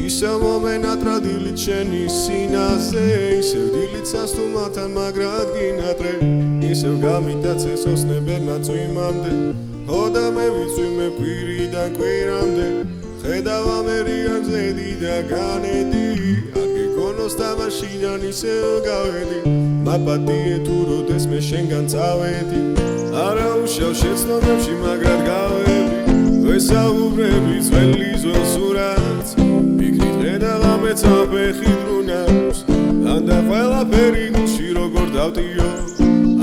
ისევ მომენატრა დილით შენი სინაზე ისევ დილიცას თუ მათთან მაგრად გინატრე ისევ გამიტაცეს ოსნებერმა წვიმამდე ხოდა მე ვიცვიმე კვირიდან კვირამდე ხედავ ამერიანზე დიდა განედი არ გეკონოს თამაშიდან ისევ გავედი მაპატიე თუ როდეს მე შენგან წავედი არა უშავ შეცნობებში მაგრად გავედი ვესაუბრები ძველი ძველ სურათს ფიქრით ხედავ ამეცა ფეხი დრუნავს ანდა ყველაფერი გულში როგორ დავტიო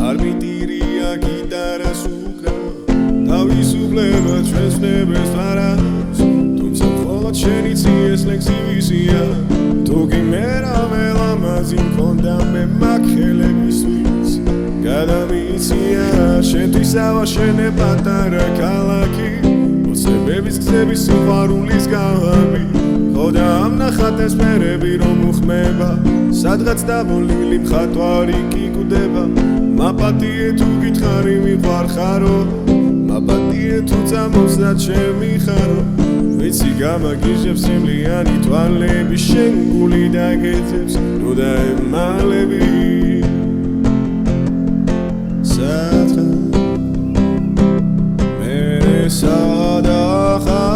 არ მიტირია გიტარას უკრავ თავისუფლება ჩვენს ნებებს არავს თუმცა მხოლოდ შენი ციეს ლექსივისია თუ გიმერა მელამაზი მქონდა მე მაგ ხელებისთვის გადამიცია შენთვის ავაშენე პატარა ქალაქი ოცნებების გზების სიყვარულის გავაბი ხოდა ამნახათ ეს მერები რომ უხმება სადღაც დაბოლილი მხატვარი კი კვდება მაპატიე თუ გითხარი მიყვარხარო მაპატიე თუ წამოსდა ჩემი ხარო ვიცი გამაგიჟებს სიმლიანი თვალები შენ გული დაგეცებს ნუ დაემალები სათხა მე სადახა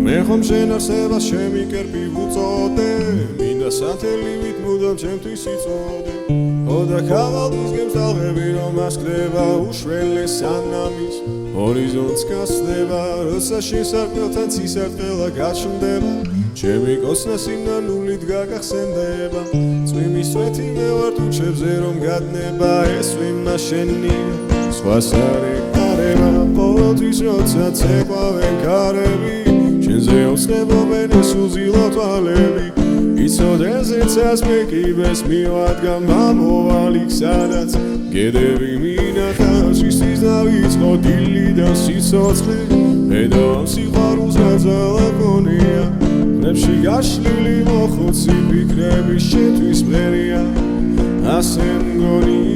მე ხომ შენ არსებას შემიკერპი ვუწოდე მინდა სათელივით მუდამ ჩემთვის იწოდე ხოდა ხავალდის გემსალღები რომ ასკდება უშველეს ანამის ჰორიზონტს გასდება როცა შესარკმელთან ცისარტყელა გაჩნდება ჩემი კოცნა სინანულით გაგახსენდება წვიმის წვეთი მე ვარ თუჩებზე რომ გადნება ეს ვიმა შენია სხვას არ ეკარება ყოველთვის როცა ცეკვავენ ქარები შენზე ოცნებობენ ეს უზილო თვალები იცოდე ზეცას მეკიბეს მივადგა მამოვალიქ სადაც გედები მინახა შისთვის დავიწყო დილი და სიცოცხლე ედავ სიყვარულს გაძალაკონია ნებში გაშლილი მოხუცი ფიქრები შენთვის მღერია ასე მგონია